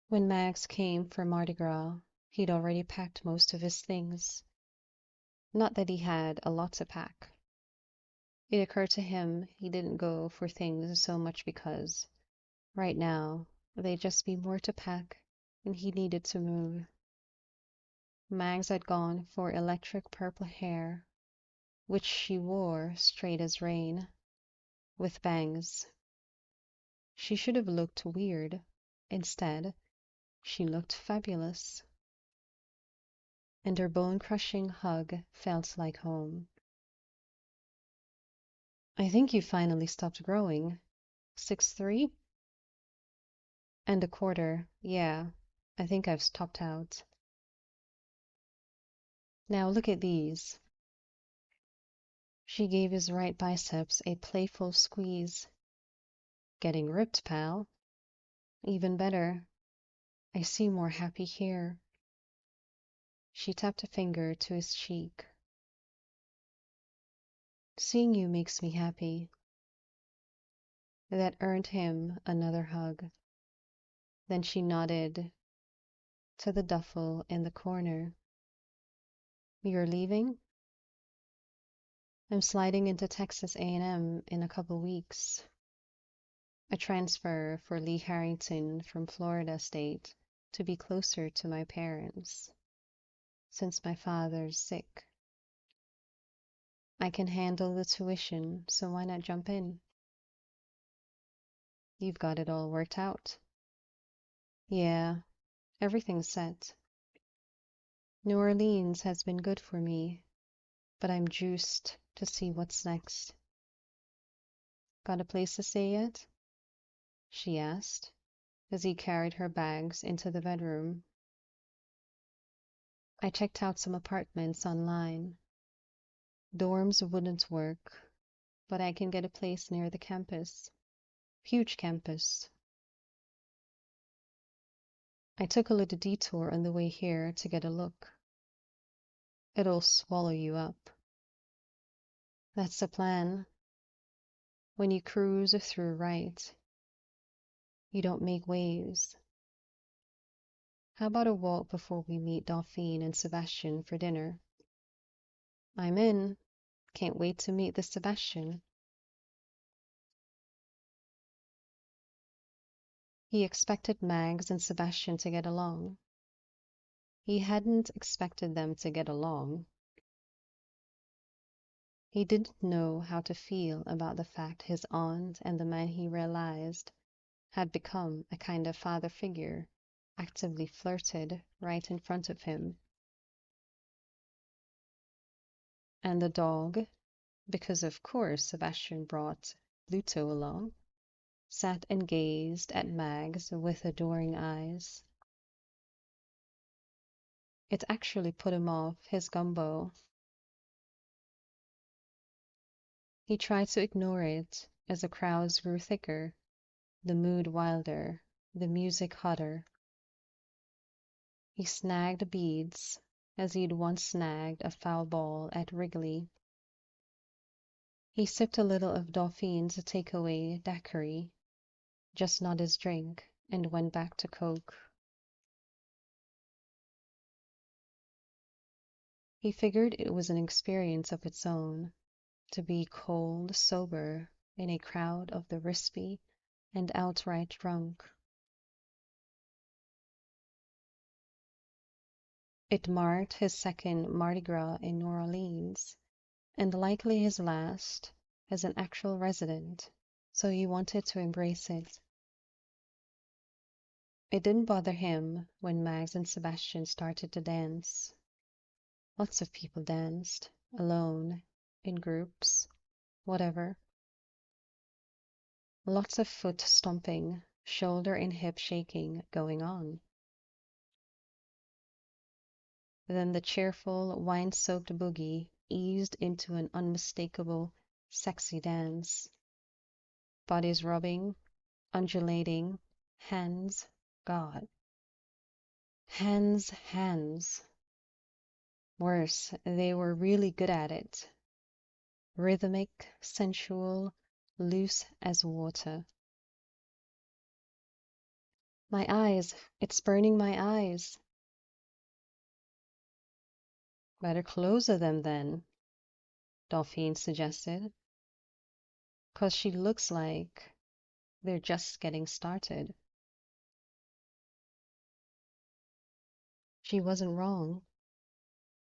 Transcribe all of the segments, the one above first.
When Max came for Mardi Gras, he'd already packed most of his things. Not that he had a lot to pack. It occurred to him he didn't go for things so much because, right now, they'd just be more to pack and he needed to move. Mags had gone for electric purple hair, which she wore straight as rain, with bangs. She should have looked weird. Instead, she looked fabulous. And her bone-crushing hug felt like home. I think you finally stopped growing. 6'3" and a quarter. Yeah, I think I've stopped out. Now look at these. She gave his right biceps a playful squeeze. Getting ripped, pal. Even better. I see more happy here. She tapped a finger to his cheek. Seeing you makes me happy. That earned him another hug. Then she nodded to the duffel in the corner. You're leaving? I'm sliding into Texas A&M in a couple weeks. A transfer for Lee Harrington from Florida State to be closer to my parents, since my father's sick. I can handle the tuition, so why not jump in? You've got it all worked out. Yeah, everything's set. New Orleans has been good for me, but I'm juiced to see what's next. Got a place to stay yet? She asked, as he carried her bags into the bedroom. I checked out some apartments online. Dorms wouldn't work, but I can get a place near the campus. Huge campus. I took a little detour on the way here to get a look. It'll swallow you up. That's the plan. When you cruise through right, you don't make waves. How about a walk before we meet Dauphine and Sebastian for dinner? I'm in. Can't wait to meet the Sebastian. He expected Mags and Sebastian to get along. He hadn't expected them to get along. He didn't know how to feel about the fact his aunt and the man he realized had become a kind of father figure actively flirted right in front of him. And the dog, because of course Sebastian brought Pluto along, sat and gazed at Mags with adoring eyes. It actually put him off his gumbo. He tried to ignore it as the crowds grew thicker, the mood wilder, the music hotter. He snagged beads as he'd once snagged a foul ball at Wrigley. He sipped a little of Dauphine's takeaway daiquiri, just not his drink, and went back to Coke. He figured it was an experience of its own, to be cold sober in a crowd of the wispy and outright drunk. It marked his second Mardi Gras in New Orleans, and likely his last as an actual resident, so he wanted to embrace it. It didn't bother him when Mags and Sebastian started to dance. Lots of people danced, alone, in groups, whatever. Lots of foot stomping, shoulder and hip shaking going on. Then the cheerful, wine-soaked boogie eased into an unmistakable, sexy dance. Bodies rubbing, undulating, hands, God. Hands, hands. Worse, they were really good at it. Rhythmic, sensual, loose as water. My eyes, it's burning my eyes. Better close them then, Delphine suggested, 'cause she looks like they're just getting started. She wasn't wrong.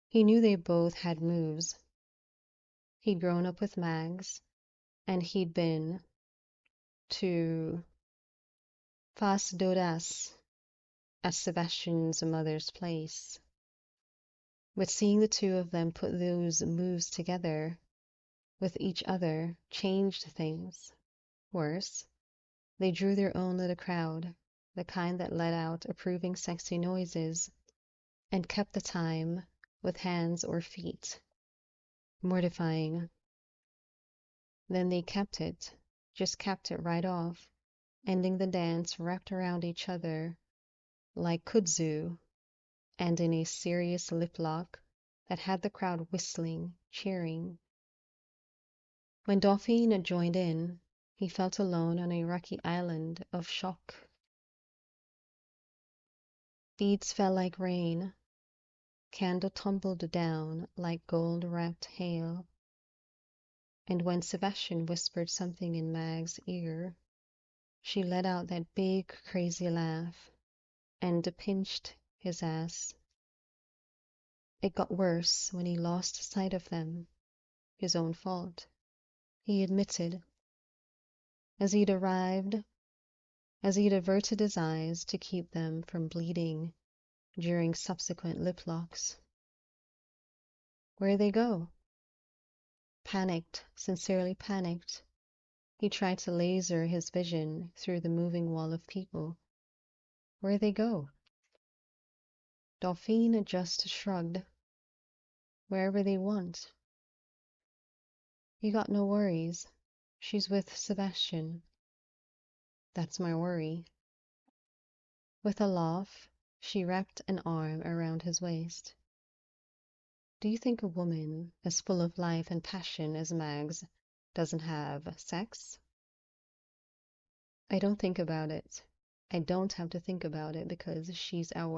He knew they both had moves. He'd grown up with Mags, and he'd been to Fas d'Audace at Sebastian's mother's place. But seeing the two of them put those moves together with each other changed things. Worse, they drew their own little crowd, the kind that let out approving sexy noises and kept the time with hands or feet. Mortifying. Then they just kept it right off, ending the dance wrapped around each other like kudzu and in a serious lip lock that had the crowd whistling, cheering. When Dauphine joined in, he felt alone on a rocky island of shock. Beads fell like rain, candle tumbled down like gold-wrapped hail, and when Sebastian whispered something in Mag's ear, she let out that big, crazy laugh and pinched his ass. It got worse when he lost sight of them. His own fault, he admitted, as he'd averted his eyes to keep them from bleeding during subsequent lip locks. Where'd they go? Panicked, sincerely panicked, he tried to laser his vision through the moving wall of people. Where'd they go? Dauphine just shrugged. Wherever they want. You got no worries. She's with Sebastian. That's my worry. With a laugh, she wrapped an arm around his waist. Do you think a woman as full of life and passion as Mags doesn't have sex? I don't think about it. I don't have to think about it because she's out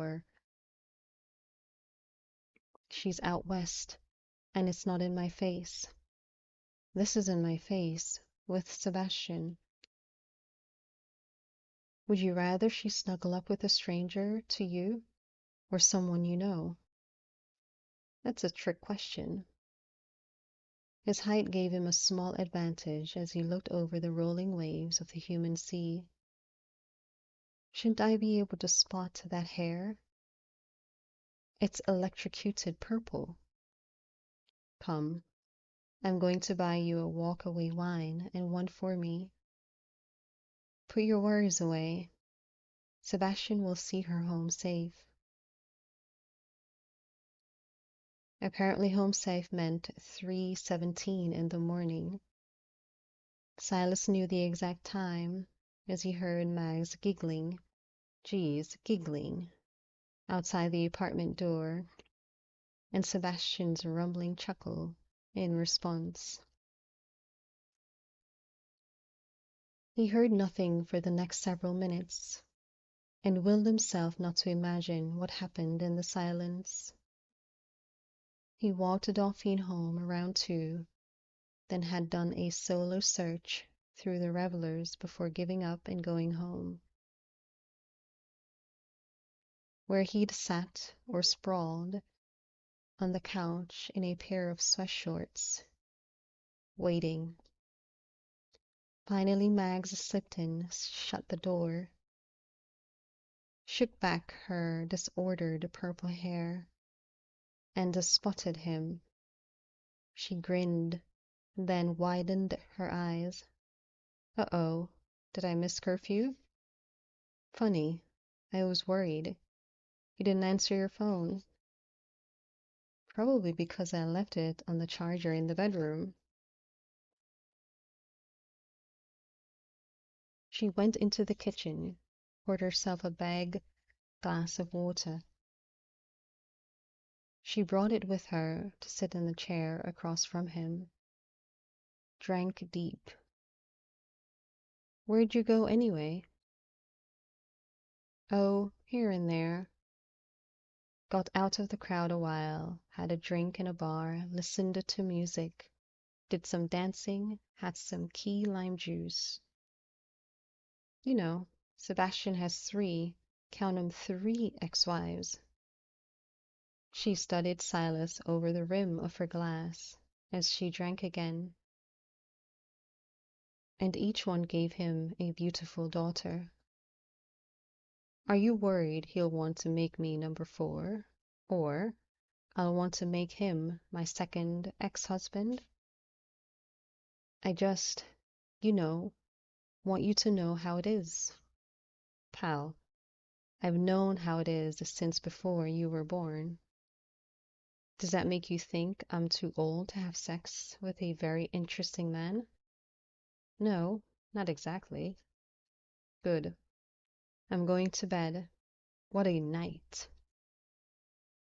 west, and it's not in my face. This is in my face, with Sebastian. Would you rather she snuggle up with a stranger to you or someone you know? That's a trick question. His height gave him a small advantage as he looked over the rolling waves of the human sea. Shouldn't I be able to spot that hair? It's electrocuted purple. Come, I'm going to buy you a walk-away wine and one for me. Put your worries away. Sebastian will see her home safe. Apparently home safe meant 3:17 in the morning. Silas knew the exact time as he heard Mags giggling, outside the apartment door, and Sebastian's rumbling chuckle in response. He heard nothing for the next several minutes, and willed himself not to imagine what happened in the silence. He walked Dauphine home around 2, then had done a solo search through the revelers before giving up and going home, where he'd sat or sprawled on the couch in a pair of sweatshorts, waiting. Finally Mags slipped in, shut the door, shook back her disordered purple hair, and spotted him. She grinned, then widened her eyes. Uh-oh, did I miss curfew? Funny, I was worried. You didn't answer your phone. Probably because I left it on the charger in the bedroom. She went into the kitchen, poured herself a big glass of water. She brought it with her to sit in the chair across from him. Drank deep. Where'd you go anyway? Oh, here and there. Got out of the crowd a while, had a drink in a bar, listened to music, did some dancing, had some key lime juice. You know, Sebastian has three, count 'em, three ex-wives. She studied Silas over the rim of her glass as she drank again, and each one gave him a beautiful daughter. Are you worried he'll want to make me number four? Or I'll want to make him my second ex-husband? I just, you know, want you to know how it is. Pal, I've known how it is since before you were born. Does that make you think I'm too old to have sex with a very interesting man? No, not exactly. Good. I'm going to bed. What a night.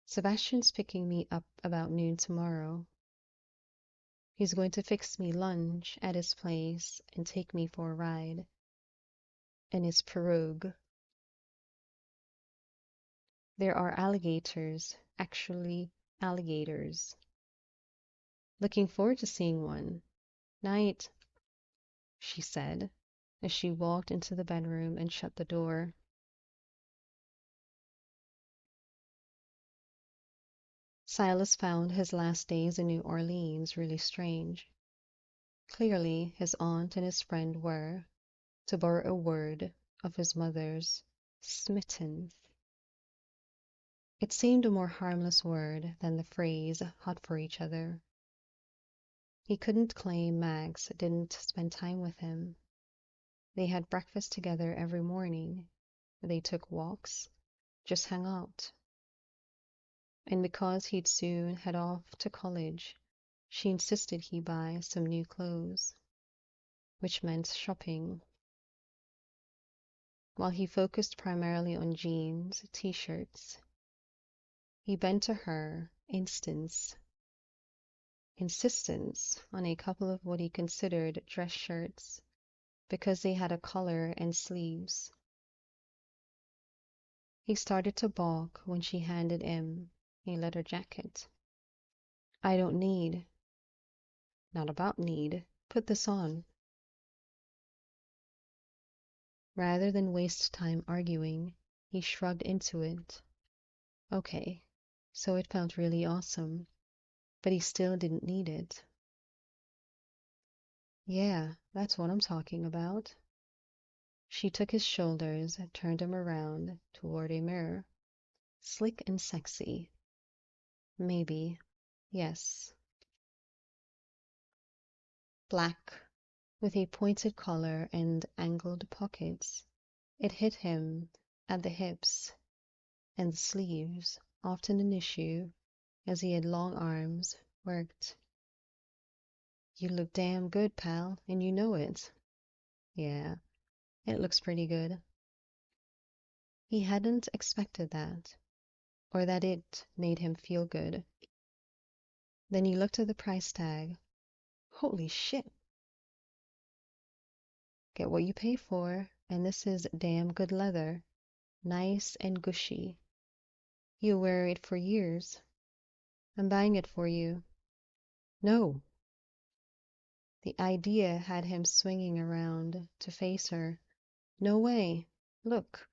Sebastian's picking me up about noon tomorrow. He's going to fix me lunch at his place and take me for a ride in his pirogue. There are alligators, actually alligators. Looking forward to seeing one. Night, she said, as she walked into the bedroom and shut the door. Silas found his last days in New Orleans really strange. Clearly, his aunt and his friend were, to borrow a word of his mother's, smitten. It seemed a more harmless word than the phrase hot for each other. He couldn't claim Max didn't spend time with him. They had breakfast together every morning. They took walks, just hung out. And because he'd soon head off to college, she insisted he buy some new clothes, which meant shopping. While he focused primarily on jeans, t-shirts, he bent to her insistence on a couple of what he considered dress shirts because they had a collar and sleeves. He started to balk when she handed him a leather jacket. I don't need. Not about need. Put this on. Rather than waste time arguing, he shrugged into it. Okay, so it felt really awesome, but he still didn't need it. Yeah, that's what I'm talking about. She took his shoulders and turned him around toward a mirror. Slick and sexy. Maybe. Yes. Black, with a pointed collar and angled pockets. It hit him at the hips, and the sleeves, often an issue, as he had long arms, worked. You look damn good, pal, and you know it. Yeah, it looks pretty good. He hadn't expected that, or that it made him feel good. Then he looked at the price tag. Holy shit. Get what you pay for, and this is damn good leather. Nice and gushy. You'll wear it for years. I'm buying it for you. No. The idea had him swinging around to face her. No way. Look,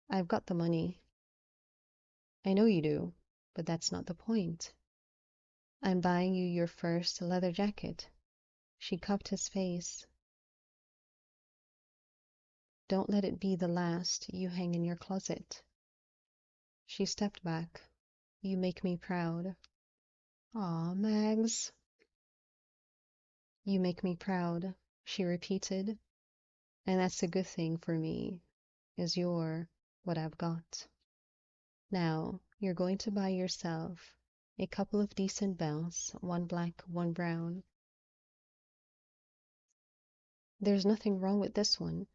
I've got the money. I know you do, but that's not the point. I'm buying you your first leather jacket. She cupped his face. Don't let it be the last you hang in your closet. She stepped back. You make me proud. Aw, Mags. You make me proud, she repeated. And that's a good thing for me, is you're what I've got. Now, you're going to buy yourself a couple of decent belts, one black, one brown. There's nothing wrong with this one.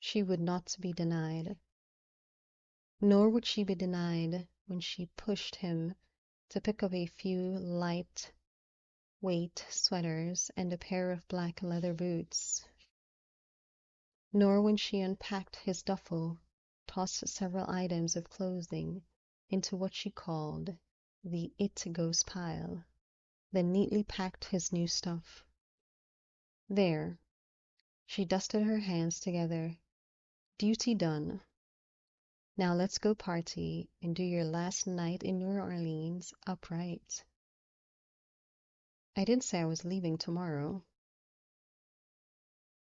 She would not be denied. Nor would she be denied when she pushed him to pick up a few light weight sweaters and a pair of black leather boots. nor when she unpacked his duffel, tossed several items of clothing into what she called the it goes pile, then neatly packed his new stuff. There, she dusted her hands together. Duty done. Now let's go party and do your last night in New Orleans upright. I didn't say I was leaving tomorrow.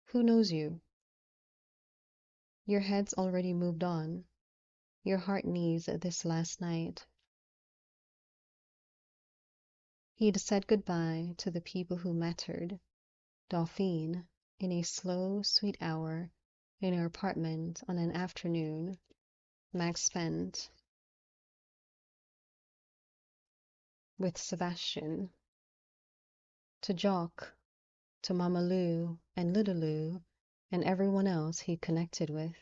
Who knows you? Your head's already moved on. Your heart needs this last night. He'd said goodbye to the people who mattered. Dauphine, in a slow, sweet hour, in her apartment on an afternoon Max spent with Sebastian. To Jock, to Mama Lou and Little Lou, and everyone else he connected with.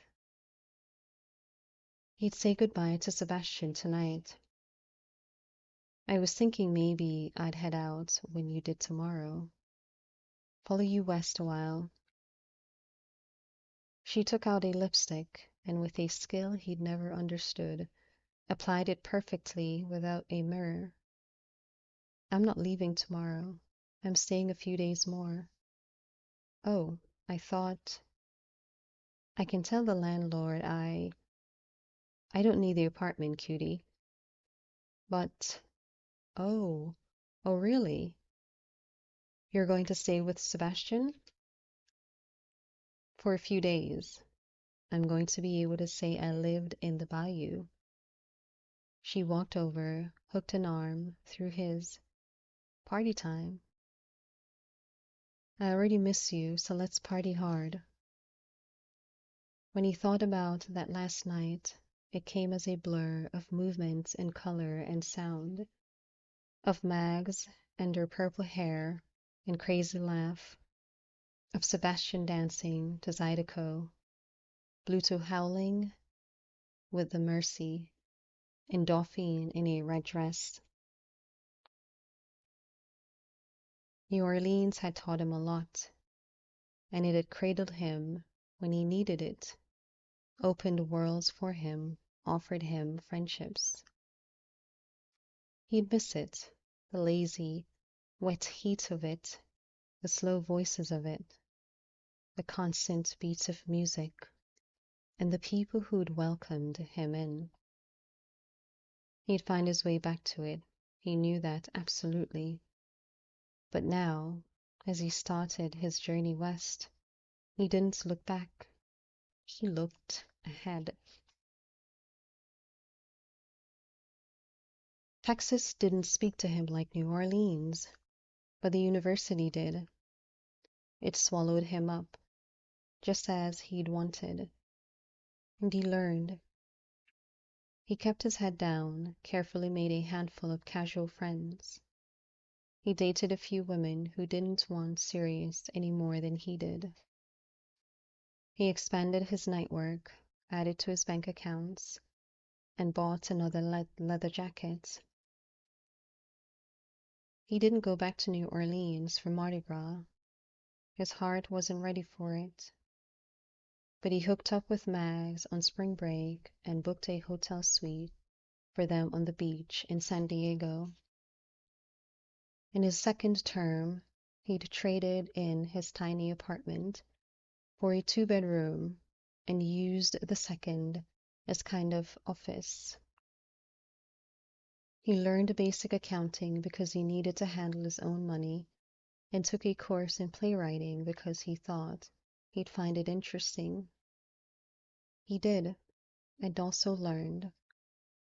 He'd say goodbye to Sebastian tonight. I was thinking maybe I'd head out when you did tomorrow. Follow you west a while. She took out a lipstick and with a skill he'd never understood, applied it perfectly without a mirror. I'm not leaving tomorrow. I'm staying a few days more. Oh, I thought I can tell the landlord I don't need the apartment, cutie. But oh, oh really? You're going to stay with Sebastian? For a few days. I'm going to be able to say I lived in the bayou. She walked over, hooked an arm through his. Party time. I already miss you, so let's party hard. When he thought about that last night, it came as a blur of movement and color and sound, of Mags and her purple hair and crazy laugh, of Sebastian dancing to Zydeco, Bluto howling with the Mercy, and Dauphine in a red dress. New Orleans had taught him a lot, and it had cradled him when he needed it, opened worlds for him, offered him friendships. He'd miss it, the lazy, wet heat of it, the slow voices of it, the constant beats of music, and the people who'd welcomed him in. He'd find his way back to it, he knew that absolutely. But now, as he started his journey west, he didn't look back. He looked ahead. Texas didn't speak to him like New Orleans, but the university did. It swallowed him up, just as he'd wanted. And he learned. He kept his head down, carefully made a handful of casual friends. He dated a few women who didn't want serious any more than he did. He expanded his Nightwork, added to his bank accounts, and bought another leather jacket. He didn't go back to New Orleans for Mardi Gras. His heart wasn't ready for it. But he hooked up with Mags on spring break and booked a hotel suite for them on the beach in San Diego. In his second term, he'd traded in his tiny apartment for a two-bedroom and used the second as kind of office. He learned basic accounting because he needed to handle his own money and took a course in playwriting because he thought he'd find it interesting. He did, and also learned,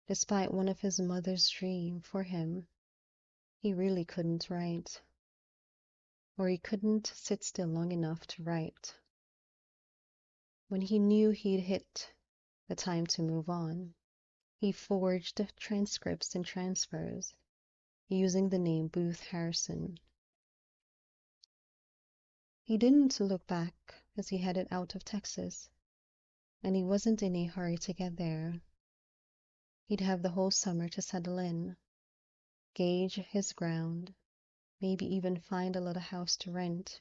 despite one of his mother's dreams for him, he really couldn't write, or he couldn't sit still long enough to write. When he knew he'd hit the time to move on, he forged transcripts and transfers using the name Booth Harrison. He didn't look back as he headed out of Texas, and he wasn't in a hurry to get there. He'd have the whole summer to settle in, gauge his ground, maybe even find a little house to rent.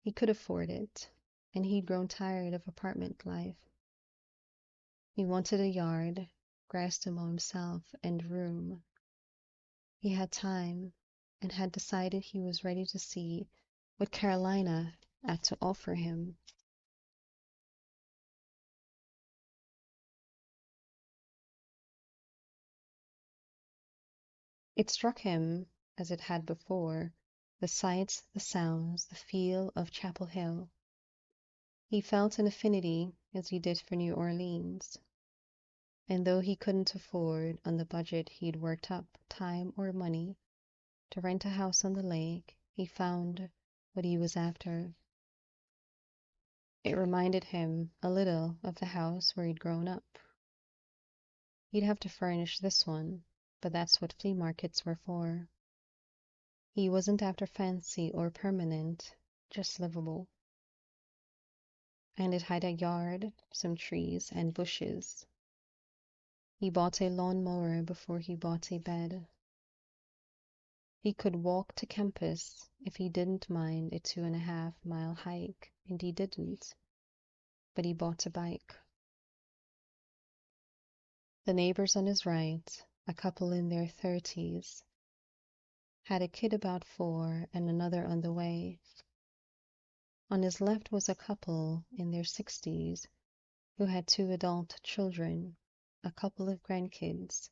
He could afford it. and he'd grown tired of apartment life. He wanted a yard, grass to mow himself, and room. He had time and had decided he was ready to see what Carolina had to offer him. It struck him, as it had before, the sights, the sounds, the feel of Chapel Hill. He felt an affinity, as he did for New Orleans. And though he couldn't afford, on the budget he'd worked up, time or money, to rent a house on the lake, he found what he was after. It reminded him a little of the house where he'd grown up. He'd have to furnish this one, but that's what flea markets were for. He wasn't after fancy or permanent, just livable. And it had a yard, some trees and bushes. He bought a lawn mower before he bought a bed. He could walk to campus if he didn't mind a 2.5 mile hike, and he didn't, but he bought a bike. The neighbors on his right, a couple in their 30s, had a kid about 4 and another on the way. On his left was a couple in their 60s who had 2 adult children, a couple of grandkids,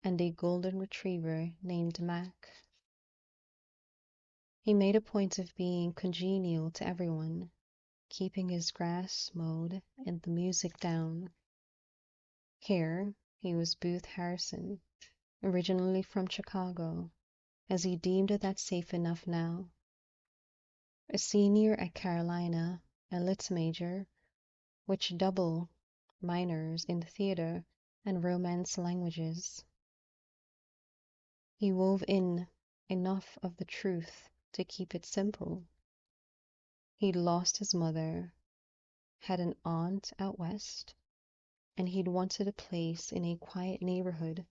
and a golden retriever named Mac. He made a point of being congenial to everyone, keeping his grass mowed and the music down. Here he was Booth Harrison, originally from Chicago, as he deemed that safe enough now. A senior at Carolina, a lit major, which double minors in theater and Romance languages. He wove in enough of the truth to keep it simple. He'd lost his mother, had an aunt out west, and he'd wanted a place in a quiet neighborhood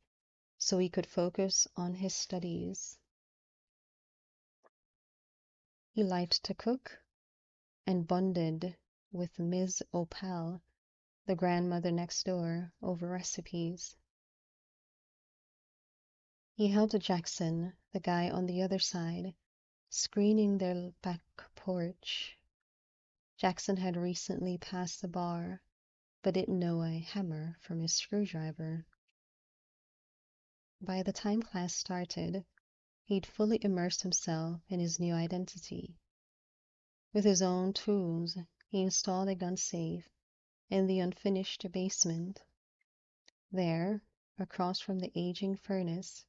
so he could focus on his studies. He liked to cook and bonded with Ms. Opal, the grandmother next door, over recipes. He helped Jackson, the guy on the other side, screening their back porch. Jackson had recently passed the bar, but didn't know a hammer from his screwdriver. By the time class started, he'd fully immersed himself in his new identity. With his own tools, he installed a gun safe in the unfinished basement. There, across from the aging furnace,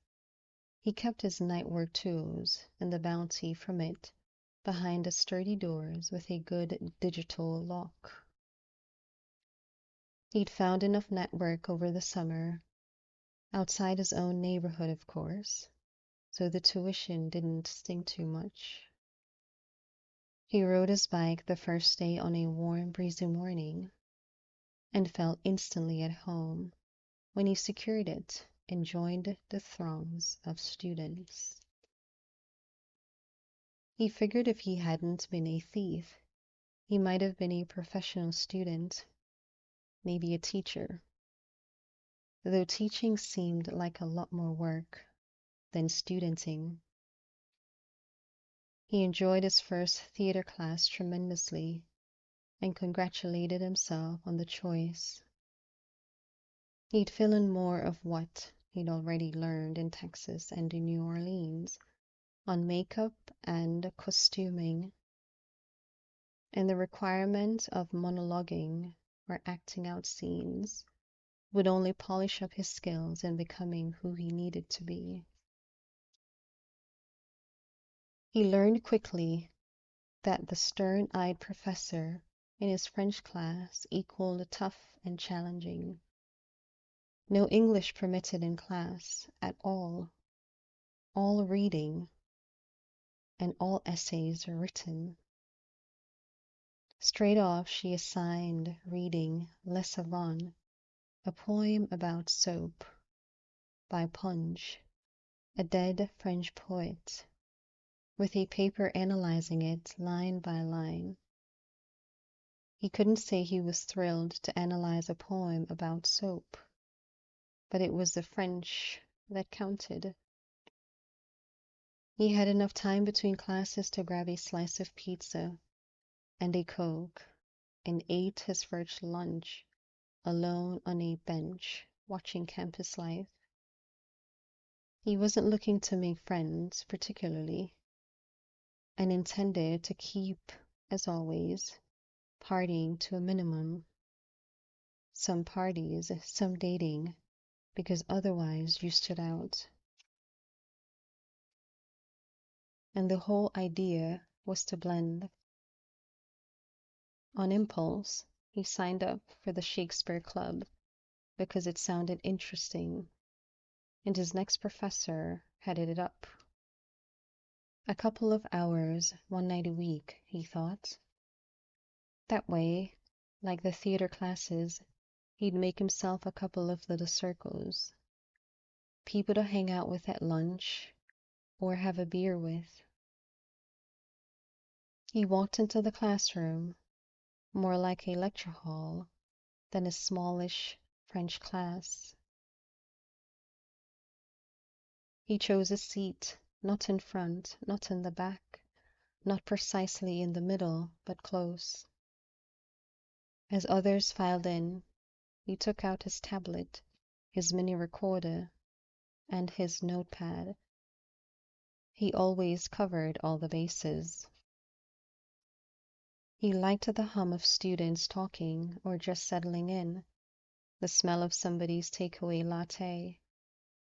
he kept his Nightwork tools and the bounty from it behind the sturdy doors with a good digital lock. He'd found enough network over the summer, outside his own neighborhood, of course, so the tuition didn't sting too much. He rode his bike the first day on a warm, breezy morning and felt instantly at home when he secured it and joined the throngs of students. He figured if he hadn't been a thief, he might have been a professional student, maybe a teacher, though teaching seemed like a lot more work than studenting. He enjoyed his first theater class tremendously and congratulated himself on the choice. He'd fill in more of what he'd already learned in Texas and in New Orleans on makeup and costuming, and the requirement of monologuing or acting out scenes would only polish up his skills in becoming who he needed to be. He learned quickly that the stern-eyed professor in his French class equaled tough and challenging. No English permitted in class at all reading, and all essays written. Straight off she assigned reading Les Savants, a poem about soap, by Punch, a dead French poet, with a paper analyzing it line by line. He couldn't say he was thrilled to analyze a poem about soap, but it was the French that counted. He had enough time between classes to grab a slice of pizza and a Coke and ate his first lunch alone on a bench watching campus life. He wasn't looking to make friends particularly and intended to keep, as always, partying to a minimum. Some parties, some dating, because otherwise you stood out. And the whole idea was to blend. On impulse, he signed up for the Shakespeare Club because it sounded interesting, and his next professor headed it up. A couple of hours, one night a week, he thought. That way, like the theater classes, he'd make himself a couple of little circles. People to hang out with at lunch or have a beer with. He walked into the classroom, more like a lecture hall than a smallish French class. He chose a seat, not in front, not in the back, not precisely in the middle, but close. As others filed in, he took out his tablet, his mini recorder, and his notepad. He always covered all the bases. He liked the hum of students talking or just settling in, the smell of somebody's takeaway latte,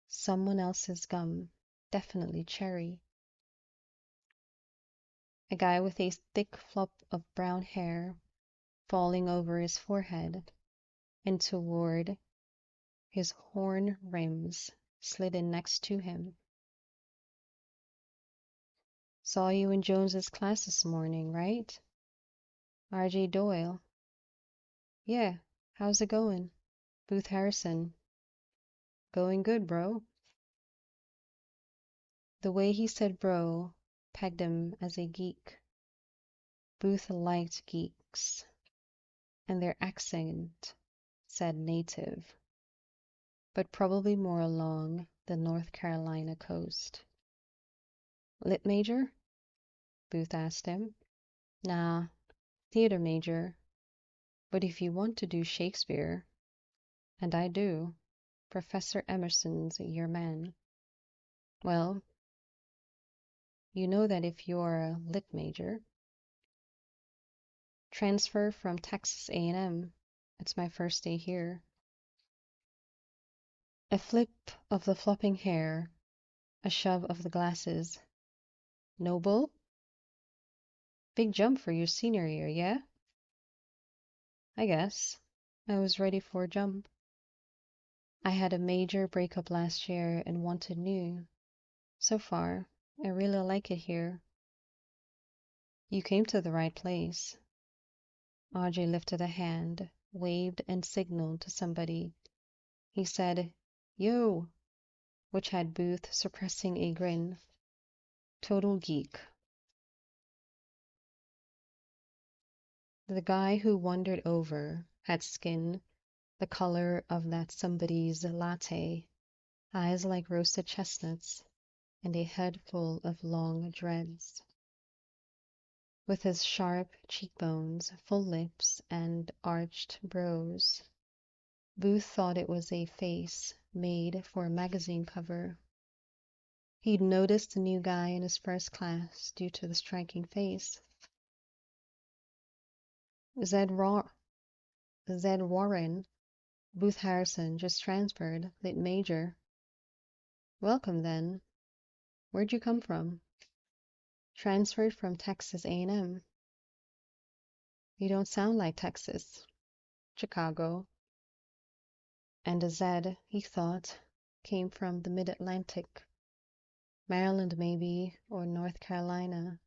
someone else's gum, definitely cherry. A guy with a thick flop of brown hair falling over his forehead and toward his horn rims slid in next to him. Saw you in Jones's class this morning, right? R.J. Doyle. Yeah, how's it going? Booth Harrison. Going good, bro. The way he said bro pegged him as a geek. Booth liked geeks, and their accent said native, but probably more along the North Carolina coast. Lit major? Booth asked him. Nah, theater major. But if you want to do Shakespeare, and I do, Professor Emerson's your man. Well, you know that if you're a lit major, transfer from Texas A&M. It's my first day here. A flip of the flopping hair, a shove of the glasses. Noble? Big jump for your senior year, yeah? I guess. I was ready for a jump. I had a major breakup last year and wanted new. So far, I really like it here. You came to the right place. Audrey lifted a hand, waved and signaled to somebody. He said, Yo, which had Booth suppressing a grin. Total geek. The guy who wandered over had skin the color of that somebody's latte, eyes like roasted chestnuts, and a head full of long dreads. With his sharp cheekbones, full lips, and arched brows, Booth thought it was a face made for a magazine cover. He'd noticed the new guy in his first class due to the striking face. Zed Warren, Booth Harrison, just transferred, lit major. Welcome, then. Where'd you come from? Transferred from Texas A&M. You don't sound like Texas. Chicago. And a Z, he thought, came from the mid-Atlantic. Maryland, maybe, or North Carolina,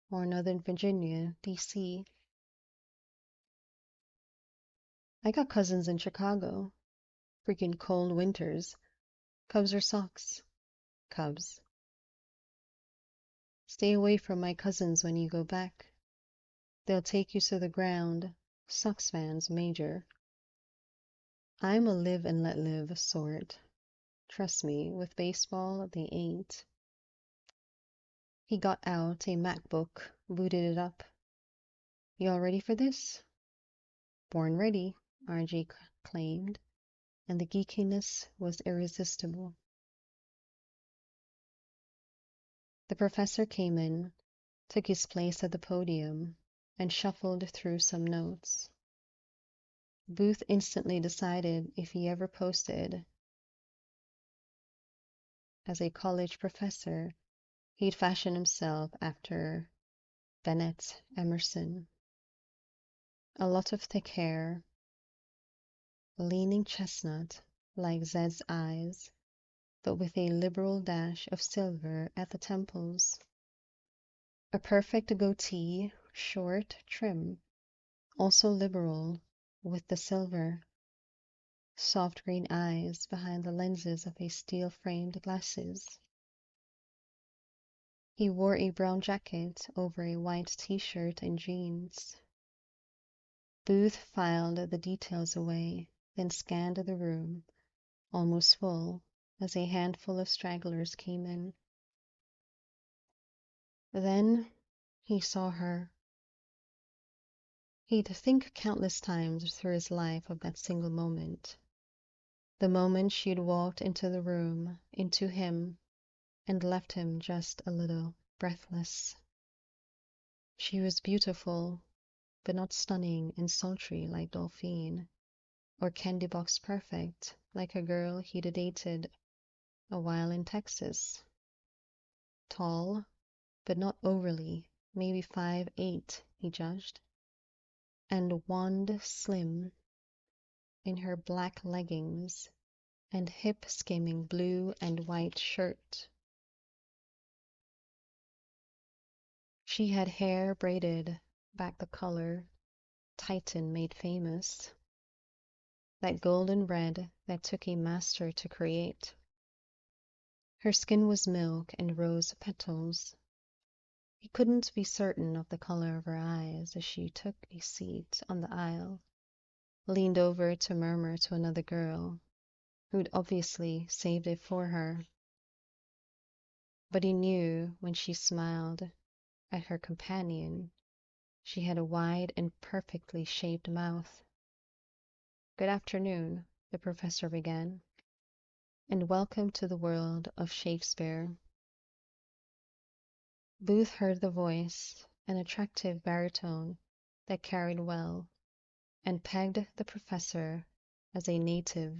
or Northern Virginia, D.C. I got cousins in Chicago. Freaking cold winters. Cubs or Sox? Cubs. Stay away from my cousins when you go back. They'll take you to the ground, Sox fans major. I'm a live and let live sort. Trust me, with baseball, they ain't. He got out a MacBook, booted it up. Y'all ready for this? Born ready, RJ claimed, and the geekiness was irresistible. The professor came in, took his place at the podium, and shuffled through some notes. Booth instantly decided if he ever posted as a college professor, he'd fashion himself after Bennett Emerson. A lot of thick hair, leaning chestnut like Zed's eyes, but with a liberal dash of silver at the temples. A perfect goatee, short, trim, also liberal with the silver. Soft green eyes behind the lenses of a steel-framed glasses. He wore a brown jacket over a white t-shirt and jeans. Booth filed the details away, then scanned the room, almost full, as a handful of stragglers came in. Then he saw her. He'd think countless times through his life of that single moment. The moment she'd walked into the room, into him, and left him just a little breathless. She was beautiful, but not stunning and sultry like Dolphine, or candy box perfect like a girl he'd dated a while in Texas. Tall, but not overly, maybe 5'8", he judged, and wand slim in her black leggings and hip-skimming blue and white shirt. She had hair braided back the color Titan made famous, that golden red that took a master to create. Her skin was milk and rose petals. He couldn't be certain of the color of her eyes as she took a seat on the aisle, leaned over to murmur to another girl, who'd obviously saved it for her. But he knew when she smiled at her companion, she had a wide and perfectly shaped mouth. "Good afternoon," the professor began, "and welcome to the world of Shakespeare." Booth heard the voice, an attractive baritone that carried well, and pegged the professor as a native.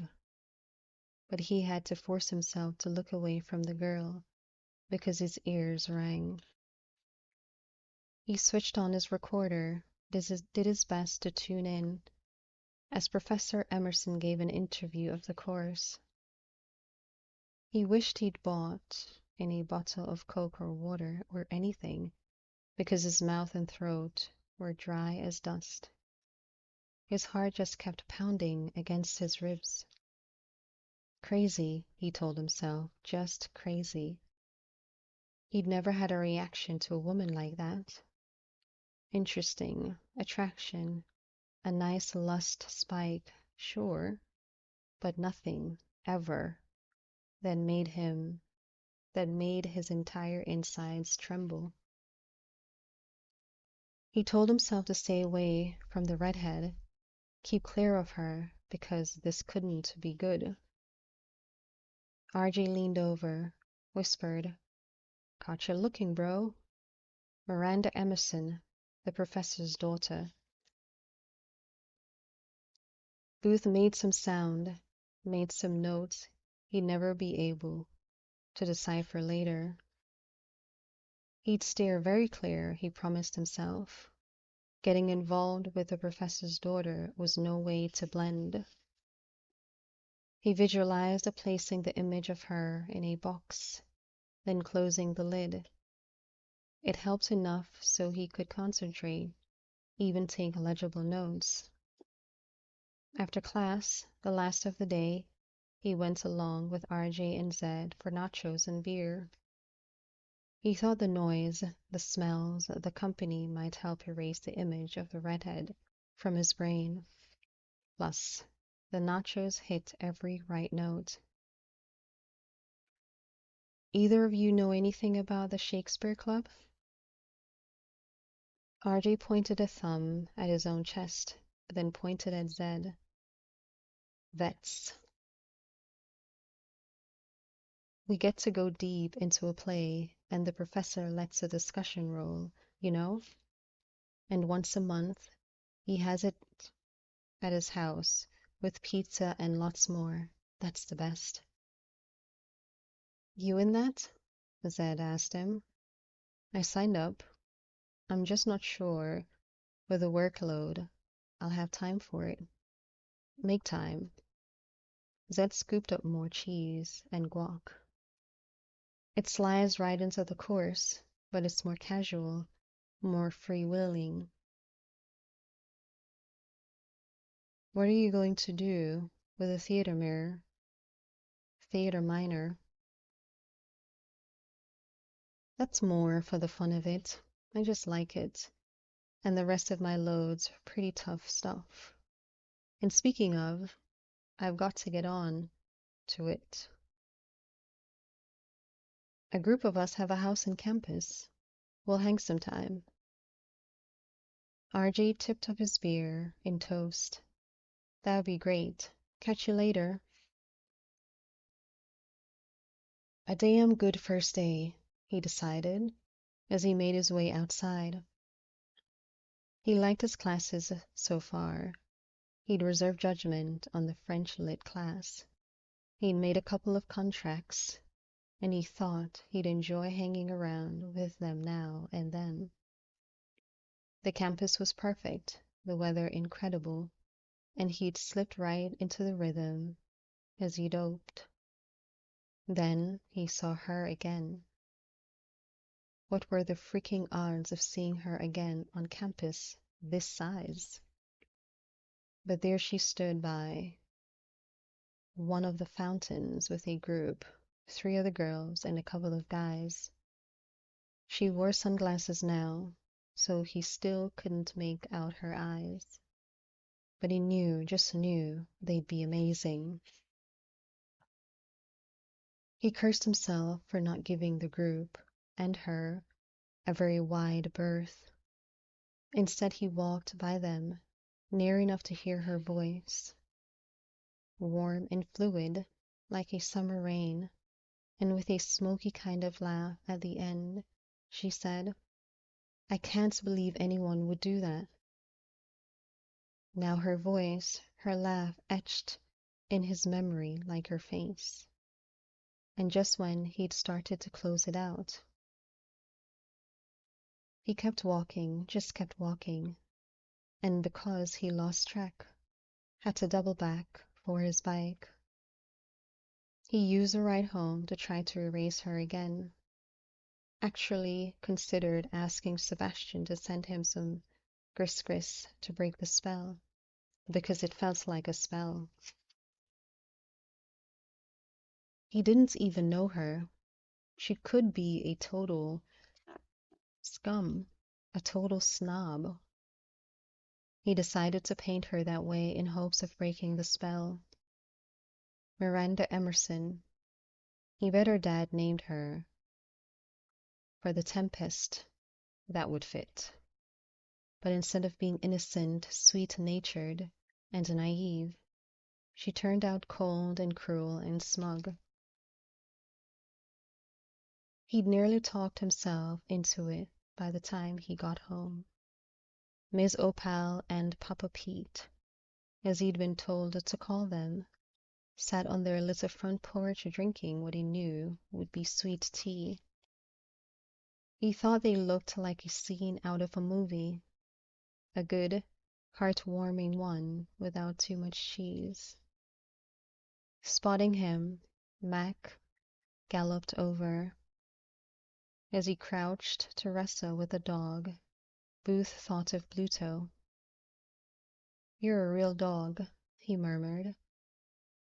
But he had to force himself to look away from the girl because his ears rang. He switched on his recorder, did his best to tune in, as Professor Emerson gave an interview of the course. He wished he'd bought in a bottle of Coke or water or anything, because his mouth and throat were dry as dust. His heart just kept pounding against his ribs. Crazy, he told himself, just crazy. He'd never had a reaction to a woman like that. Interesting, attraction, a nice lust spike, sure, but nothing, ever, that made his entire insides tremble. He told himself to stay away from the redhead, keep clear of her, because this couldn't be good. RJ leaned over, whispered, "Caught you looking, bro." Miranda Emerson, the professor's daughter. Booth made some sound, made some notes he'd never be able to decipher later. He'd steer very clear, he promised himself. Getting involved with the professor's daughter was no way to blend. He visualized placing the image of her in a box, then closing the lid. It helped enough so he could concentrate, even take legible notes. After class, the last of the day, he went along with RJ and Zed for nachos and beer. He thought the noise, the smells, the company might help erase the image of the redhead from his brain. Plus, the nachos hit every right note. Either of you know anything about the Shakespeare Club? RJ pointed a thumb at his own chest, then pointed at Zed. Vets. We get to go deep into a play, and the professor lets a discussion roll, you know? And once a month, he has it at his house, with pizza and lots more. That's the best. You in that? Zed asked him. I signed up. I'm just not sure, with the workload, I'll have time for it. Make time. Zed scooped up more cheese and guac. It slides right into the course, but it's more casual, more free-willing. What are you going to do with a theater mirror? Theater minor. That's more for the fun of it. I just like it. And the rest of my load's pretty tough stuff. And speaking of, I've got to get on to it. A group of us have a house in campus. We'll hang sometime. RJ tipped up his beer in toast. That would be great. Catch you later. A damn good first day, he decided, as he made his way outside. He liked his classes so far. He'd reserved judgment on the French Lit class. He'd made a couple of contracts, and he thought he'd enjoy hanging around with them now and then. The campus was perfect, the weather incredible, and he'd slipped right into the rhythm as he'd hoped. Then he saw her again. What were the freaking odds of seeing her again on campus this size? But there she stood by one of the fountains with a group, 3 other girls and a couple of guys. She wore sunglasses now, so he still couldn't make out her eyes. But he knew, just knew, they'd be amazing. He cursed himself for not giving the group, and her, a very wide berth. Instead, he walked by them, near enough to hear her voice. Warm and fluid, like a summer rain, and with a smoky kind of laugh at the end, she said, I can't believe anyone would do that. Now her voice, her laugh etched in his memory like her face. And just when he'd started to close it out, he kept walking, just kept walking, and because he lost track, had to double back for his bike. He used the ride home to try to erase her again. Actually considered asking Sebastian to send him some gris-gris to break the spell, because it felt like a spell. He didn't even know her. She could be a total scum, a total snob. He decided to paint her that way in hopes of breaking the spell. Miranda Emerson. He bet her dad named her. For the Tempest, that would fit. But instead of being innocent, sweet-natured, and naive, she turned out cold and cruel and smug. He'd nearly talked himself into it by the time he got home. Miss Opal and Papa Pete, as he'd been told to call them, sat on their little front porch drinking what he knew would be sweet tea. He thought they looked like a scene out of a movie, a good, heartwarming one without too much cheese. Spotting him, Mac galloped over. As he crouched to wrestle with the dog, Booth thought of Bluto. You're a real dog, he murmured,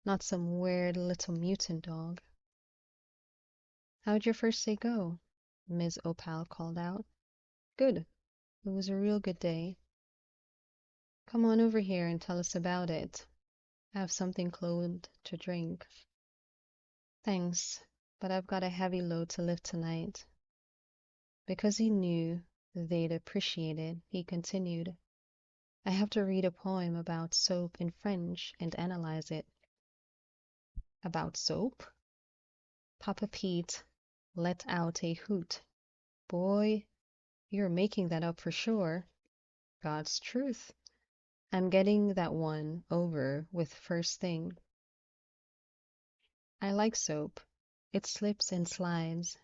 not some weird little mutant dog. How'd your first day go? Ms. Opal called out. Good. It was a real good day. Come on over here and tell us about it. Have something cold to drink. Thanks, but I've got a heavy load to lift tonight. Because he knew they'd appreciate it, he continued, I have to read a poem about soap in French and analyze it. About soap? Papa Pete let out a hoot. Boy, you're making that up for sure. God's truth. I'm getting that one over with first thing. I like soap. It slips and slides.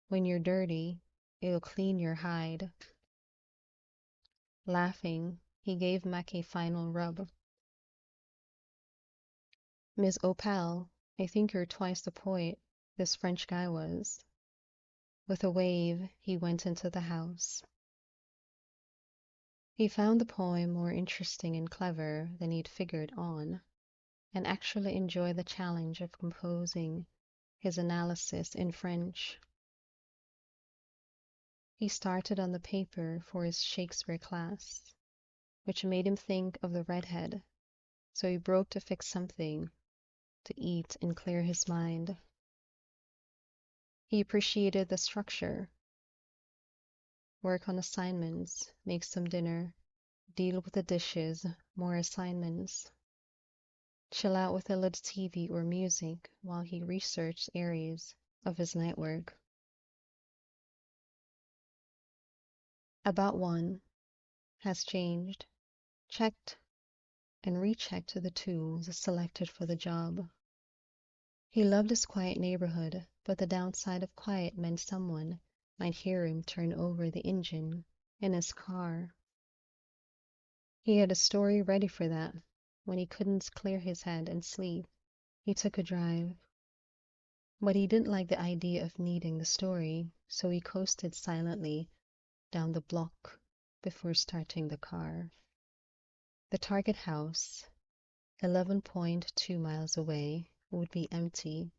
When you're dirty, it'll clean your hide. Laughing, he gave Mac a final rub. Miss Opal, I think you're twice the poet this French guy was. With a wave, he went into the house. He found the poem more interesting and clever than he'd figured on, and actually enjoyed the challenge of composing his analysis in French. He started on the paper for his Shakespeare class, which made him think of the redhead, so he broke to fix something to eat and clear his mind. He appreciated the structure. Work on assignments, make some dinner, deal with the dishes, more assignments. Chill out with a little TV or music while he researched areas of his night work. About one has changed, checked and rechecked the tools selected for the job. He loved his quiet neighborhood, but the downside of quiet meant someone might hear him turn over the engine in his car. He had a story ready for that. When he couldn't clear his head and sleep, he took a drive. But he didn't like the idea of needing the story, so he coasted silently down the block before starting the car. The target house, 11.2 miles away, would be empty.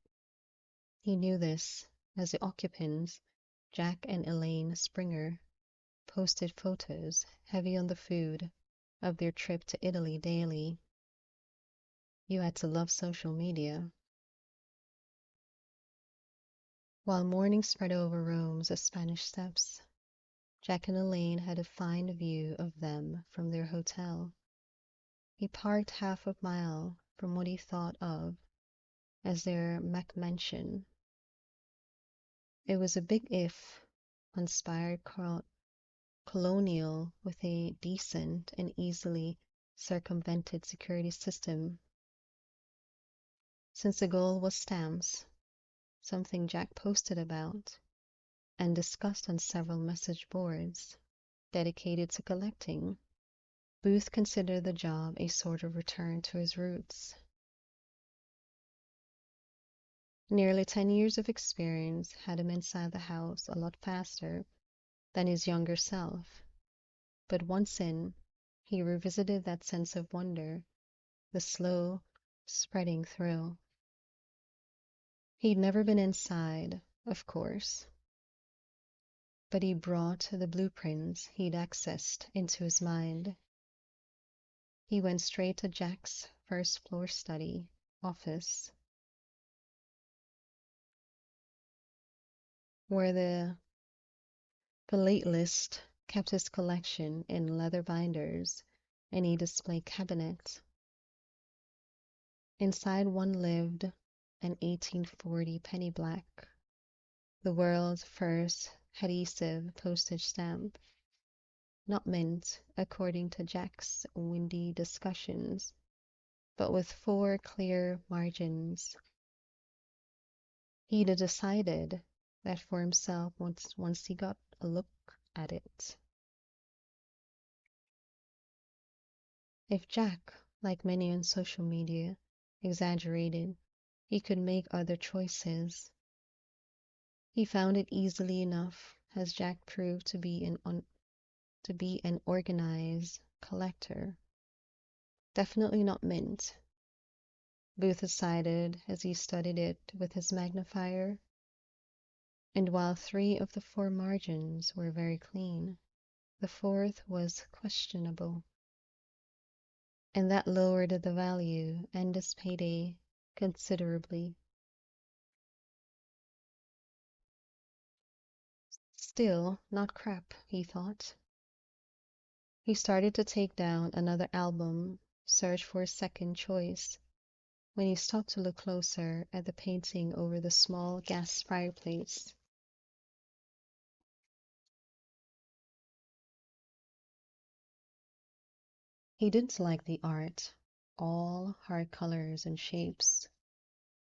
He knew this, as the occupants, Jack and Elaine Springer, posted photos, heavy on the food, of their trip to Italy daily. You had to love social media. While morning spread over Rome's Spanish steps, Jack and Elaine had a fine view of them from their hotel. He parked half a mile from what he thought of as their Mac mansion. It was a big inspired colonial with a decent and easily circumvented security system. Since the goal was stamps, something Jack posted about and discussed on several message boards dedicated to collecting, Booth considered the job a sort of return to his roots. Nearly 10 years of experience had him inside the house a lot faster than his younger self, but once in, he revisited that sense of wonder, the slow, spreading thrill. He'd never been inside, of course, but he brought the blueprints he'd accessed into his mind. He went straight to Jack's first floor study office, where the philatelist kept his collection in leather binders and a display cabinet. Inside one lived an 1840 penny black, the world's first adhesive postage stamp, not mint according to Jack's windy discussions, but with 4 clear margins. He'd decided that for himself once he got a look at it. If Jack, like many on social media, exaggerated, he could make other choices. He found it easily enough, as Jack proved to be an organized collector. Definitely not mint, Booth decided as he studied it with his magnifier. And while 3 of the 4 margins were very clean, the 4th was questionable. and that lowered the value and his payday considerably. Still, not crap, he thought. He started to take down another album, search for a second choice, when he stopped to look closer at the painting over the small gas fireplace. He didn't like the art, all hard colors and shapes,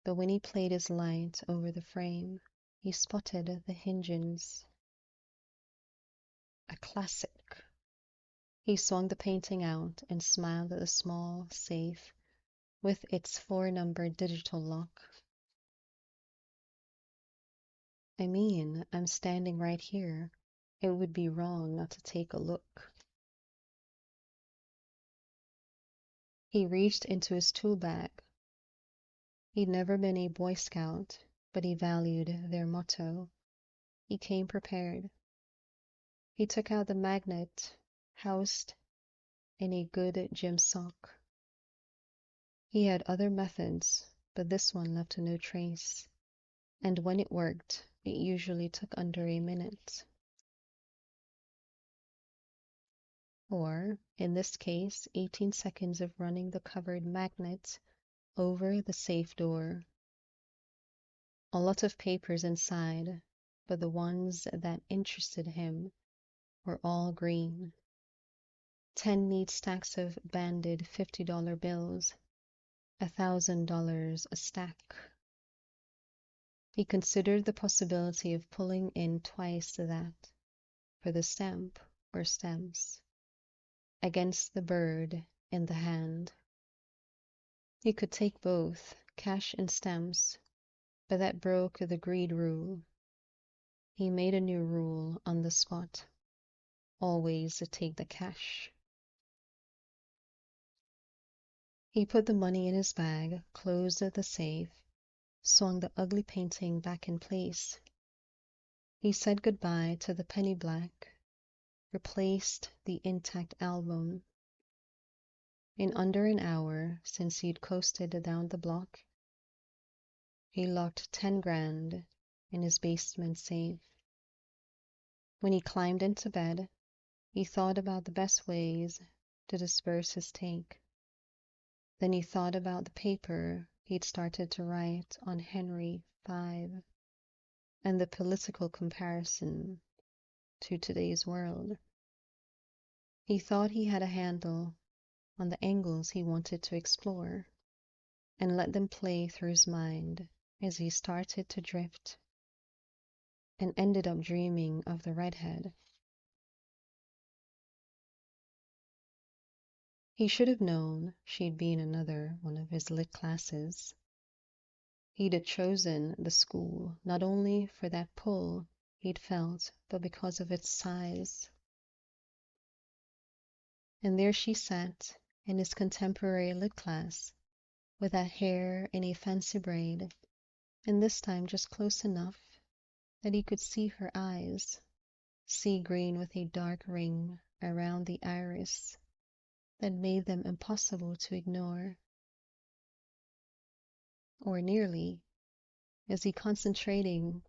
but when he played his light over the frame, he spotted the hinges. A classic. He swung the painting out and smiled at the small safe with its four-number digital lock. I mean, I'm standing right here. It would be wrong not to take a look. He reached into his tool bag. He'd never been a Boy Scout, but he valued their motto. He came prepared. He took out the magnet housed in a good gym sock. He had other methods, but this one left no trace, and when it worked, it usually took under a minute. Or, in this case, 18 seconds of running the covered magnet over the safe door. A lot of papers inside, but the ones that interested him were all green. 10 neat stacks of banded $50 bills, $1,000 a stack. He considered the possibility of pulling in twice that for the stamp or stems against the bird in the hand. He could take both, cash and stamps, but that broke the greed rule. He made a new rule on the spot. Always take the cash. He put the money in his bag, closed the safe, swung the ugly painting back in place. He said goodbye to the penny black, replaced the intact album. In under an hour, since he'd coasted down the block, he locked 10 grand in his basement safe. When he climbed into bed, he thought about the best ways to disperse his take. Then he thought about the paper he'd started to write on Henry V and the political comparison to today's world. He thought he had a handle on the angles he wanted to explore and let them play through his mind as he started to drift and ended up dreaming of the redhead. He should have known she'd be in another one of his lit classes. He'd have chosen the school not only for that pull he'd felt, but because of its size. And there she sat in his contemporary lit class, with that hair in a fancy braid, and this time just close enough that he could see her eyes, sea green with a dark ring around the iris that made them impossible to ignore. Or nearly, as he concentrated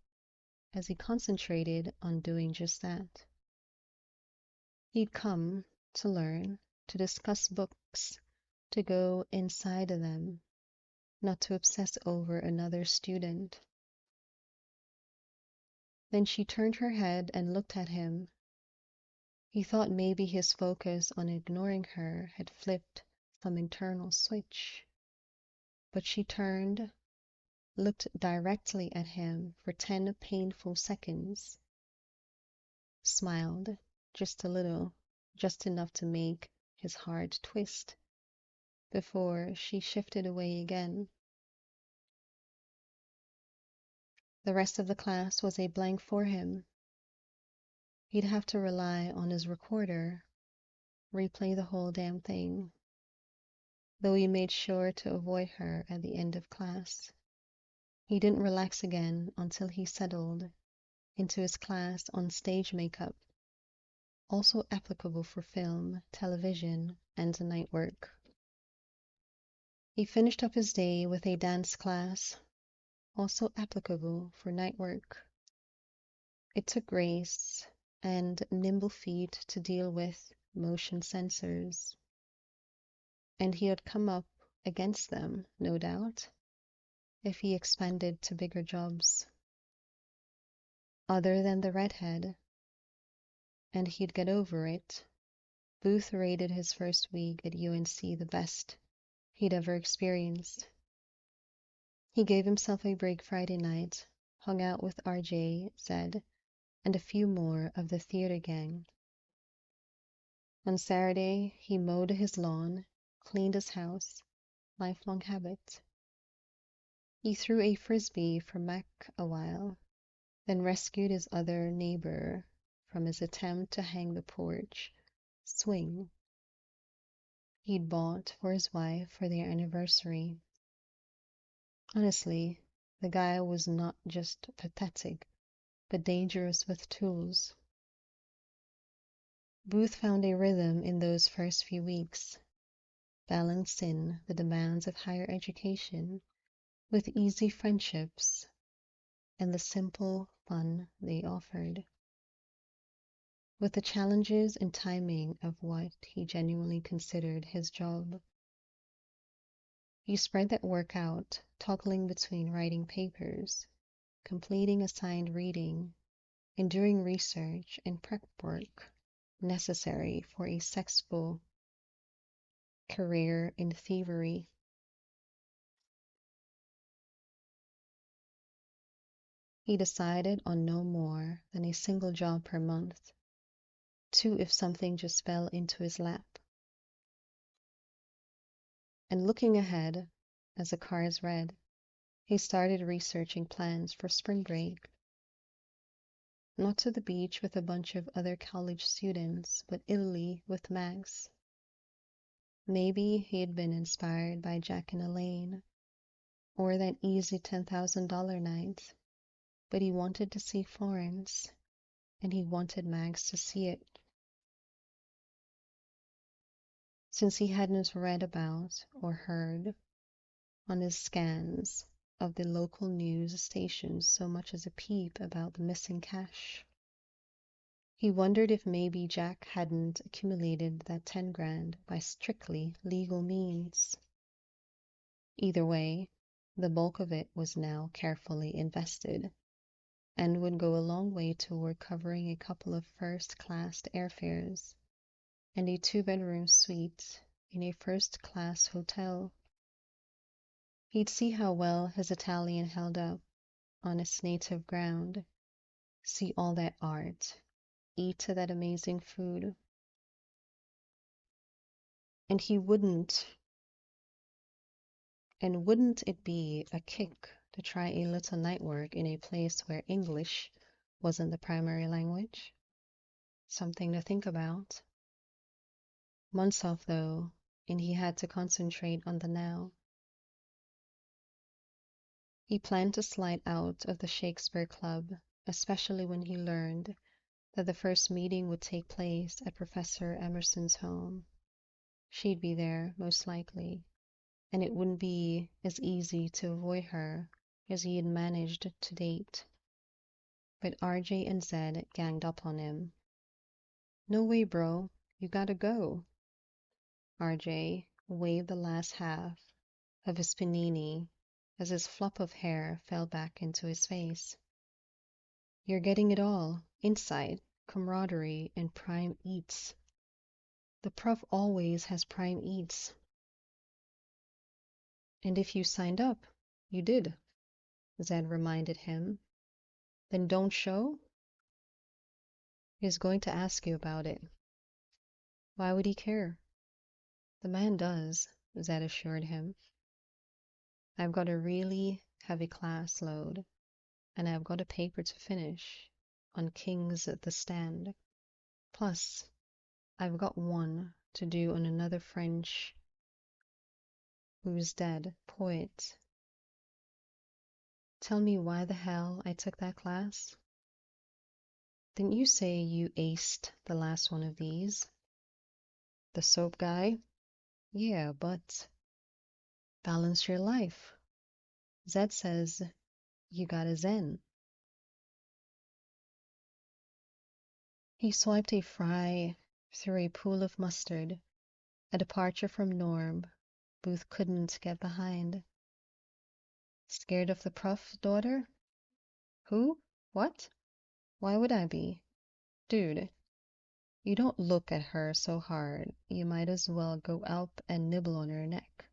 on doing just that. He'd come to learn, to discuss books, to go inside of them, not to obsess over another student. Then she turned her head and looked at him. He thought maybe his focus on ignoring her had flipped some internal switch. But she turned, looked directly at him for 10 painful seconds, smiled just a little, just enough to make his heart twist, before she shifted away again. The rest of the class was a blank for him. He'd have to rely on his recorder, replay the whole damn thing, though he made sure to avoid her at the end of class. He didn't relax again until he settled into his class on stage makeup, also applicable for film, television, and night work. He finished up his day with a dance class, also applicable for night work. It took grace and nimble feet to deal with motion sensors, and he had come up against them, no doubt, if he expanded to bigger jobs. Other than the redhead, and he'd get over it, Booth rated his first week at UNC the best he'd ever experienced. He gave himself a break Friday night, hung out with RJ, Zed, and a few more of the theater gang. On Saturday, he mowed his lawn, cleaned his house, lifelong habit. He threw a frisbee for Mac a while, then rescued his other neighbor from his attempt to hang the porch swing he'd bought for his wife for their anniversary. Honestly, the guy was not just pathetic, but dangerous with tools. Booth found a rhythm in those first few weeks, balancing the demands of higher education with easy friendships and the simple fun they offered. With the challenges and timing of what he genuinely considered his job. He spread that work out, toggling between writing papers, completing assigned reading, and doing research and prep work necessary for a successful career in thievery. He decided on no more than a single job per month, two if something just fell into his lap. And looking ahead, as the cards read, he started researching plans for spring break. Not to the beach with a bunch of other college students, but Italy with Max. Maybe he had been inspired by Jack and Elaine, or that easy $10,000 night, but he wanted to see Florence, and he wanted Max to see it. Since he hadn't read about or heard on his scans of the local news stations so much as a peep about the missing cash. He wondered if maybe Jack hadn't accumulated that 10 grand by strictly legal means. Either way, the bulk of it was now carefully invested and would go a long way toward covering a couple of first-class airfares and a 2-bedroom suite in a first-class hotel. He'd see how well his Italian held up on its native ground, see all that art, eat to that amazing food. And wouldn't it be a kick to try a little night work in a place where English wasn't the primary language? Something to think about. Months off, though, and he had to concentrate on the now. He planned to slide out of the Shakespeare Club, especially when he learned that the first meeting would take place at Professor Emerson's home. She'd be there, most likely, and it wouldn't be as easy to avoid her as he had managed to date. But RJ and Zed ganged up on him. No way, bro. You gotta go. RJ waved the last half of his panini as his flop of hair fell back into his face. You're getting it all. Insight, camaraderie, and prime eats. The prof always has prime eats. And if you signed up, you did, Zed reminded him. Then don't show? He's going to ask you about it. Why would he care? The man does, Zed assured him. I've got a really heavy class load, and I've got a paper to finish on King's The Stand. Plus, I've got one to do on another French who's dead poet. Tell me why the hell I took that class? Didn't you say you aced the last one of these? The soap guy? Yeah, but Balance your life. Zed says you got a zen. He swiped a fry through a pool of mustard, a departure from norm Booth couldn't get behind. Scared of the prof, daughter? Who? What? Why would I be? Dude, you don't look at her so hard. You might as well go up and nibble on her neck.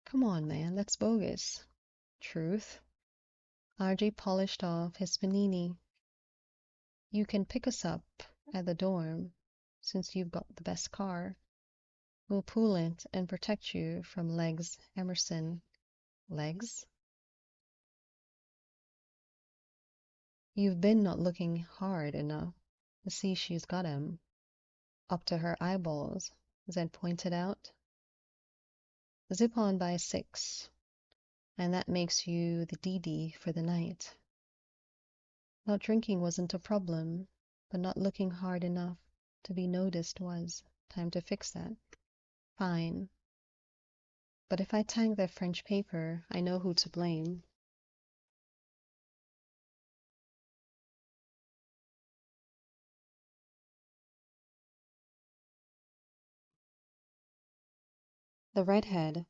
Come on, man, that's bogus. Truth. RJ polished off his panini. You can pick us up at the dorm, since you've got the best car. We'll pool it and protect you from Legs Emerson. Legs? You've been not looking hard enough to see she's got 'em. Up to her eyeballs, Zed pointed out. Zip on by 6, and that makes you the DD for the night. Not drinking wasn't a problem, but not looking hard enough to be noticed was. Time to fix that. Fine. But if I tank that French paper, I know who to blame. The redhead,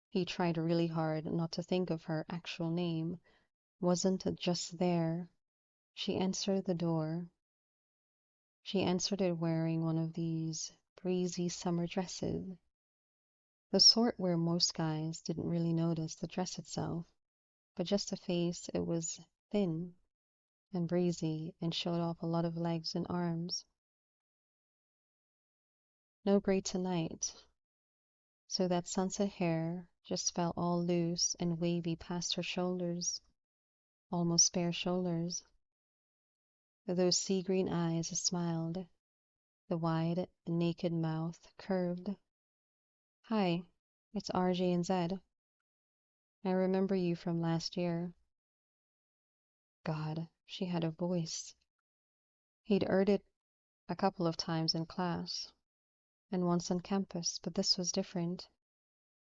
he tried really hard not to think of her actual name, wasn't just there. She answered the door. She answered it wearing one of these breezy summer dresses, the sort where most guys didn't really notice the dress itself, but just the face. It was thin and breezy and showed off a lot of legs and arms. No gray tonight, so that sunset hair just fell all loose and wavy past her shoulders, almost bare shoulders. Those sea green eyes smiled, the wide, naked mouth curved. Hi, it's RJ and Zed. I remember you from last year. God, she had a voice. He'd heard it a couple of times in class, and once on campus, but this was different.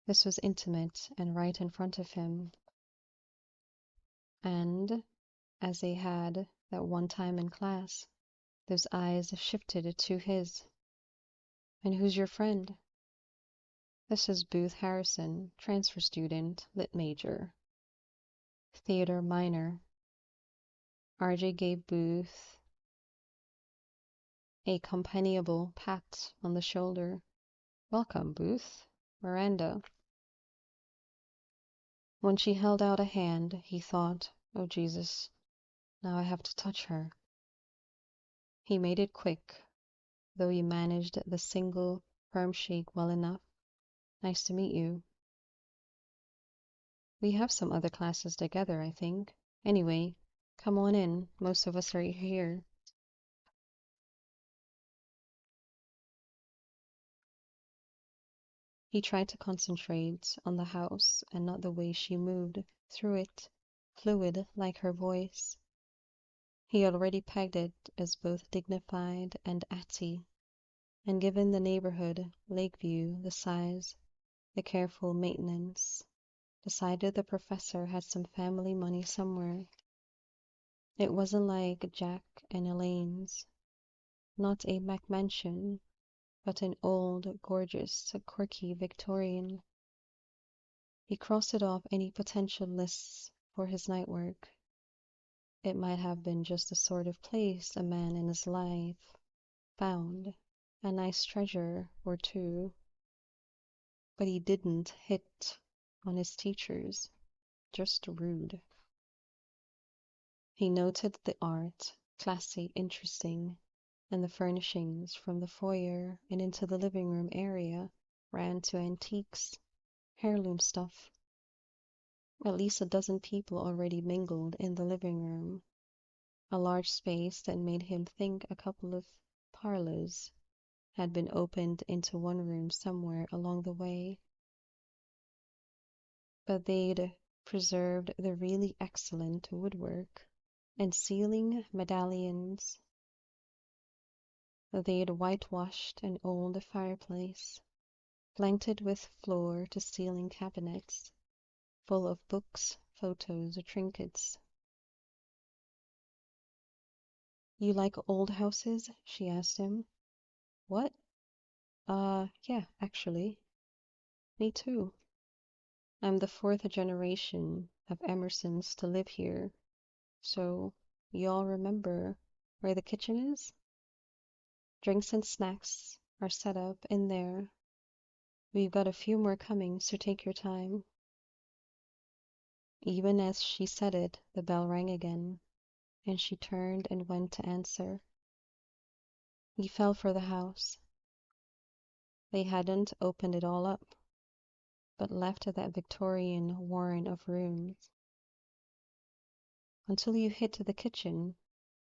This was intimate and right in front of him. And, as they had that one time in class, those eyes shifted to his. And who's your friend? This is Booth Harrison, transfer student, lit major. Theater minor. RJ gave Booth a companionable pat on the shoulder. Welcome, Booth. Miranda. When she held out a hand, he thought, oh Jesus, now I have to touch her. He made it quick, though he managed the single firm shake well enough. Nice to meet you. We have some other classes together, I think. Anyway, come on in. Most of us are here. He tried to concentrate on the house and not the way she moved through it, fluid like her voice. He already pegged it as both dignified and atty, and given the neighborhood, Lakeview, the size, the careful maintenance, decided the professor had some family money somewhere. It wasn't like Jack and Elaine's, not a McMansion, but an old, gorgeous, quirky Victorian. He crossed it off any potential lists for his night work. It might have been just the sort of place a man in his life found a nice treasure or two, but he didn't hit on his teachers, just rude. He noted the art, classy, interesting, and the furnishings from the foyer and into the living room area ran to antiques, heirloom stuff. At least a dozen people already mingled in the living room, a large space that made him think a couple of parlors had been opened into one room somewhere along the way. But they'd preserved the really excellent woodwork and ceiling medallions. They'd whitewashed an old fireplace. flanked with floor-to-ceiling cabinets full of books, photos, or trinkets. You like old houses? She asked him. What? Yeah, actually. Me too. I'm the fourth generation of Emersons to live here, so you all remember where the kitchen is? Drinks and snacks are set up in there. We've got a few more coming, so take your time. Even as she said it, the bell rang again, and she turned and went to answer. He fell for the house. They hadn't opened it all up, but left that Victorian warren of rooms. Until you hit the kitchen,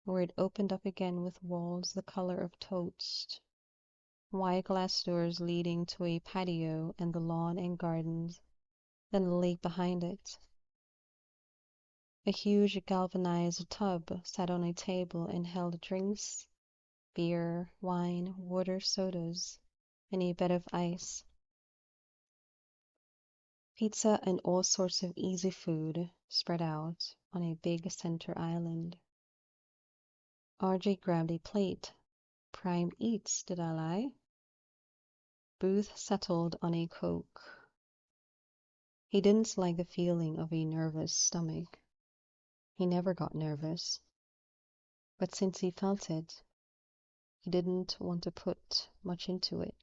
where it opened up again with walls the color of toast, wide glass doors leading to a patio and the lawn and gardens, then the lake behind it. A huge galvanized tub sat on a table and held drinks, beer, wine, water, sodas, and a bed of ice. Pizza and all sorts of easy food spread out on a big center island. RJ grabbed a plate. Prime eats, did I lie? Booth settled on a Coke. He didn't like the feeling of a nervous stomach. He never got nervous. But since he felt it, he didn't want to put much into it.